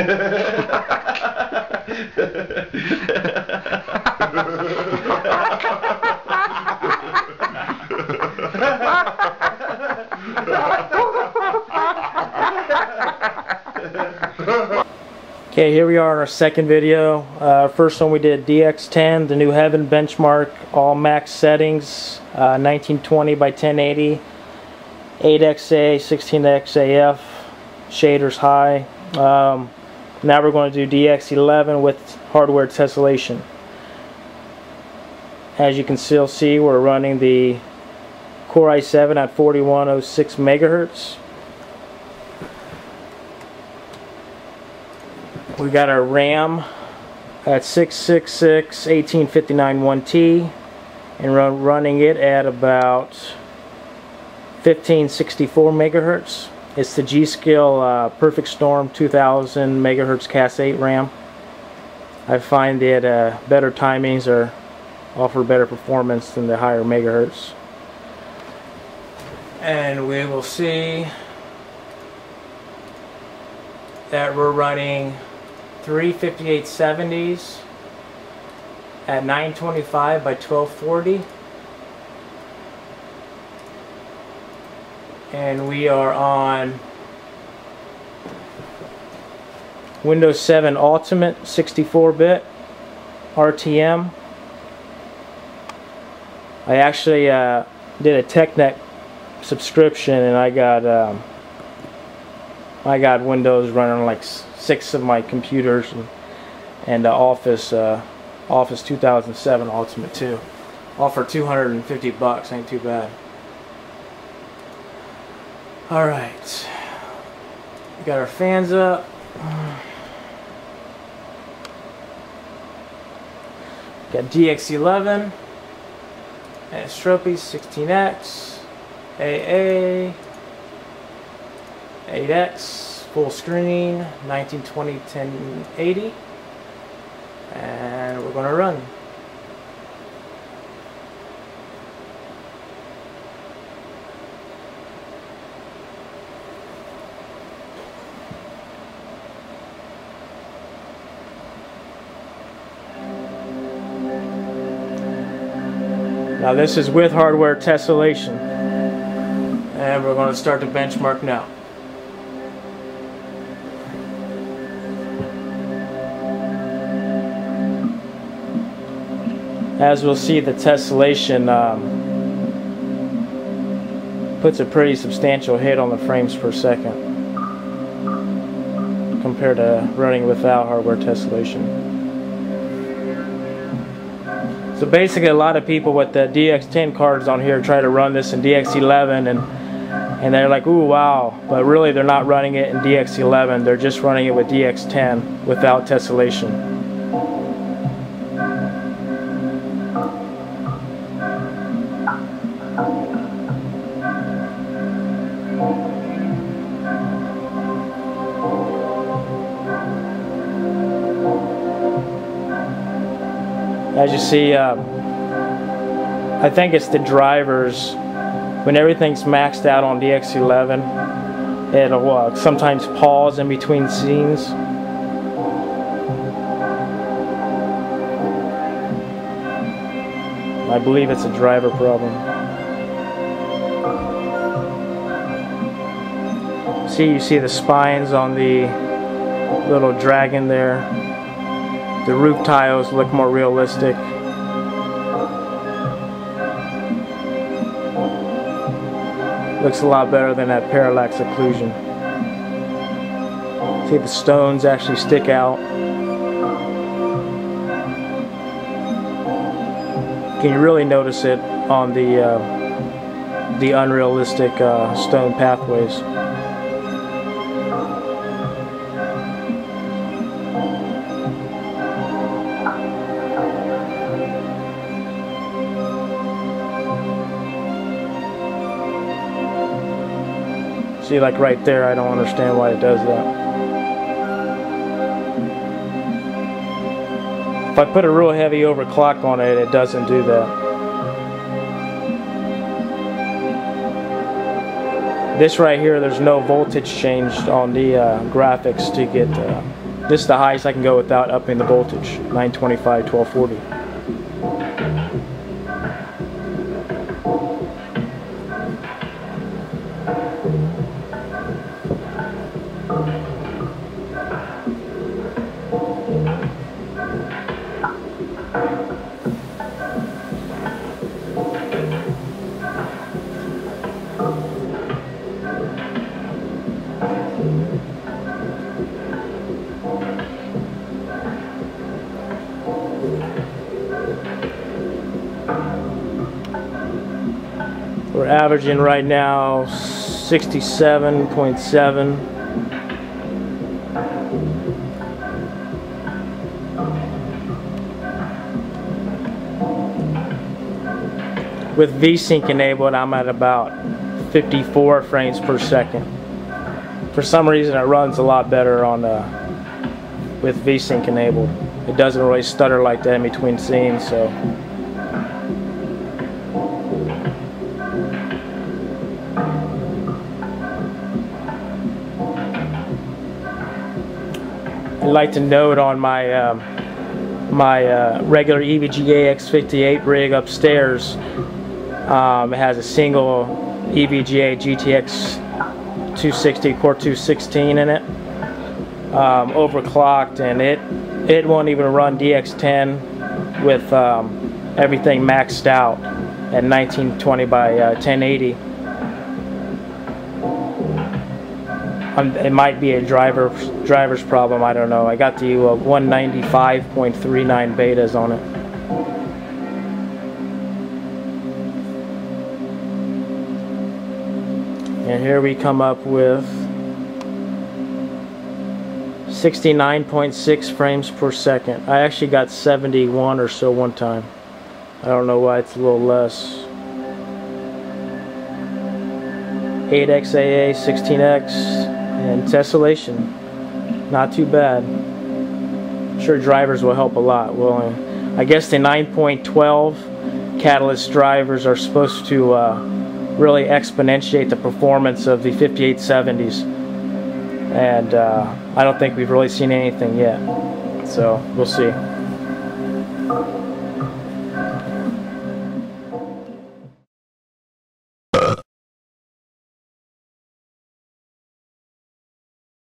Okay, here we are in our second video. First one we did DX10, the new Heaven benchmark, all max settings, 1920 by 1080, 8XA, 16XAF, shaders high. Now we're going to do DX11 with hardware tessellation. As you can still see, we're running the Core i7 at 4106 megahertz. We got our RAM at 666 1859 1T and running it at about 1564 megahertz. It's the G.Skill Perfect Storm 2000 megahertz Cas 8 RAM. I find that better timings offer better performance than the higher megahertz. And we will see that we're running 3 5870s at 925 by 1240, and we are on Windows 7 Ultimate 64-bit RTM. I actually did a TechNet subscription, and I got Windows running on like 6 of my computers, and Office 2007 Ultimate too. All for $250. Ain't too bad. Alright, we got our fans up. Got DX11 and Stropy 16X, AA, 8X, full screen, 1920 1080, and we're going to run. Now this is with hardware tessellation, and we're going to start the benchmark now. As we'll see, the tessellation puts a pretty substantial hit on the frames per second compared to running without hardware tessellation. So basically, a lot of people with the DX10 cards on here try to run this in DX11, and they're like, ooh, wow, but really they're not running it in DX11, they're just running it with DX10 without tessellation. As you see, I think it's the drivers. When everything's maxed out on DX11, it'll sometimes pause in between scenes. I believe it's a driver problem. You see the spines on the little dragon there. The roof tiles look more realistic. Looks a lot better than that parallax occlusion. See, the stones actually stick out. Can you really notice it on the unrealistic stone pathways? See, like right there, I don't understand why it does that. If I put a real heavy overclock on it, it doesn't do that. This right here, there's no voltage changed on the graphics to get This is the highest I can go without upping the voltage, 925, 1240. We're averaging right now 67.7. With VSync enabled, I'm at about 54 frames per second. For some reason, it runs a lot better on with VSync enabled. It doesn't really stutter like that in between scenes, so. I'd like to note on my regular EVGA X58 rig upstairs, it has a single EVGA GTX 260 Core 216 in it, overclocked, and it won't even run DX10 with everything maxed out at 1920 by 1080. It might be a driver's problem, I don't know. I got the 195.39 betas on it. And here we come up with 69.6 frames per second. I actually got 71 or so one time. I don't know why it's a little less. 8X AA, 16X, and tessellation. Not too bad. I'm sure drivers will help a lot. Well, I guess the 9.12 catalyst drivers are supposed to really exponentiate the performance of the 5870s, and I don't think we've really seen anything yet, so we'll see.